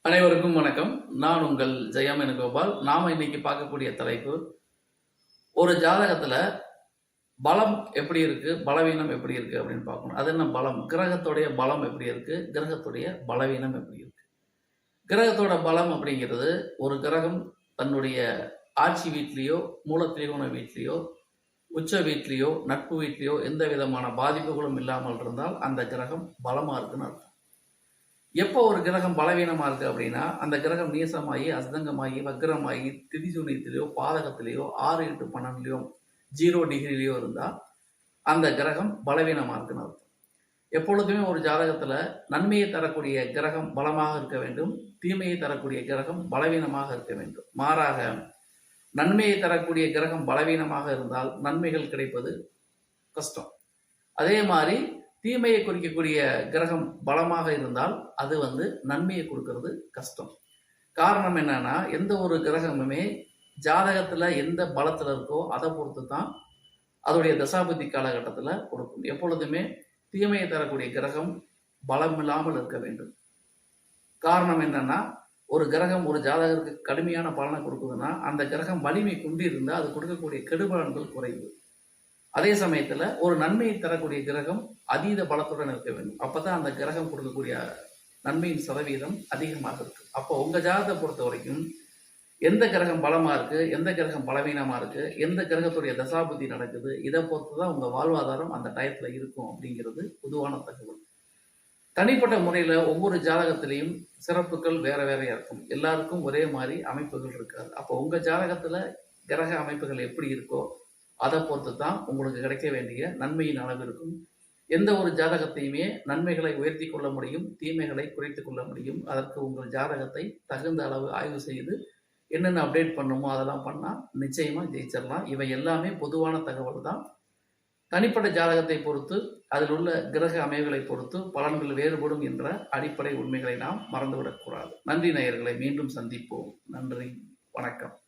அனைவருக்கும் வணக்கம். நான் உங்கள் ஜெயம் வேணுகோபால். நாம இன்னைக்கு பார்க்கக்கூடிய தலைப்பு, ஒரு ஜாதகத்துல பலம் எப்படி இருக்கு, பலவீனம் எப்படி இருக்கு அப்படின்னு பார்க்கணும். அது என்ன பலம்? கிரகத்துடைய பலம் எப்படி இருக்கு, கிரகத்துடைய பலவீனம் எப்படி இருக்கு. கிரகத்தோட பலம் அப்படிங்கிறது, ஒரு கிரகம் தன்னுடைய ஆட்சி வீட்லேயோ, மூலத்திரிகோண வீட்லேயோ, உச்ச வீட்லேயோ, நட்பு வீட்லேயோ எந்த விதமான பாதிப்புகளும் இல்லாமல் இருந்தால் அந்த கிரகம் பலமா இருக்குன்னு அர்த்தம். எப்போ ஒரு கிரகம் பலவீனமா இருக்கு அப்படின்னா, அந்த கிரகம் நீசமாகி, அஸ்தங்கமாகி, வக்ரமாகி, திதிசூனியத்திலேயோ, பாதகத்திலேயோ, 6, 8, 12 0 டிகிரிலேயோ இருந்தா அந்த கிரகம் பலவீனமா இருக்குன்னு அர்த்தம். எப்பொழுதுமே ஒரு ஜாதகத்துல நன்மையை தரக்கூடிய கிரகம் பலமாக இருக்க வேண்டும், தீமையை தரக்கூடிய கிரகம் பலவீனமாக இருக்க வேண்டும். மாறாக நன்மையை தரக்கூடிய கிரகம் பலவீனமாக இருந்தால் நன்மைகள் கிடைப்பது கஷ்டம். அதே மாதிரி தீமையை குறிக்கக்கூடிய கிரகம் பலமாக இருந்தால் அது நன்மையை கொடுக்கறது கஷ்டம். காரணம் என்னன்னா, எந்த ஒரு கிரகமுமே ஜாதகத்துல எந்த பலத்துல இருக்கோ அதை பொறுத்து தான் அதோடைய தசாபுத்தி காலகட்டத்துல கொடுக்கும். எப்பொழுதுமே தீமையை தரக்கூடிய கிரகம் பலம் இல்லாமல் இருக்க வேண்டும். காரணம் என்னன்னா, ஒரு கிரகம் ஒரு ஜாதகருக்கு கடுமையான பலனை கொடுக்குதுன்னா அந்த கிரகம் வலிமை கொண்டிருந்தா அது கொடுக்கக்கூடிய கெடுபலன்கள் குறைவு. அதே சமயத்துல ஒரு நன்மையை தரக்கூடிய கிரகம் அதீத பலத்துடன் இருக்க வேண்டும். அப்பதான் அந்த கிரகம் கொடுக்கக்கூடிய நன்மையின் சதவீதம் அதிகமாக இருக்கு. அப்போ உங்க ஜாதகத்தை பொறுத்த வரைக்கும் எந்த கிரகம் பலமா இருக்கு, எந்த கிரகம் பலவீனமா இருக்கு, எந்த கிரகத்துடைய தசாபுத்தி நடக்குது, இதை பொறுத்துதான் உங்க வாழ்வாதாரம் அந்த டயத்துல இருக்கும் அப்படிங்கிறது பொதுவான தகவல். தனிப்பட்ட முறையில ஒவ்வொரு ஜாதகத்திலையும் சிறப்புகள் வேற வேறையா இருக்கும். எல்லாருக்கும் ஒரே மாதிரி அமைப்புகள் இருக்காது. அப்போ உங்க ஜாதகத்துல கிரக அமைப்புகள் எப்படி இருக்கோ அதை பொறுத்து தான் உங்களுக்கு கிடைக்க வேண்டிய நன்மையின் அளவு இருக்கும். எந்த ஒரு ஜாதகத்தையுமே நன்மைகளை உயர்த்தி கொள்ள முடியும், தீமைகளை குறைத்து கொள்ள முடியும். அதற்கு உங்கள் ஜாதகத்தை தகுந்த அளவு ஆய்வு செய்து என்னென்ன அப்டேட் பண்ணுமோ அதெல்லாம் பண்ணால் நிச்சயமா ஜெயிச்சிடலாம். இவை எல்லாமே பொதுவான தகவல் தான். தனிப்பட்ட ஜாதகத்தை பொறுத்து, அதில் உள்ள கிரக அமைவுகளை பொறுத்து பலன்கள் வேறுபடும் என்ற அடிப்படை உண்மைகளை நாம் மறந்துவிடக்கூடாது. நன்றி நேயர்களை, மீண்டும் சந்திப்போம். நன்றி, வணக்கம்.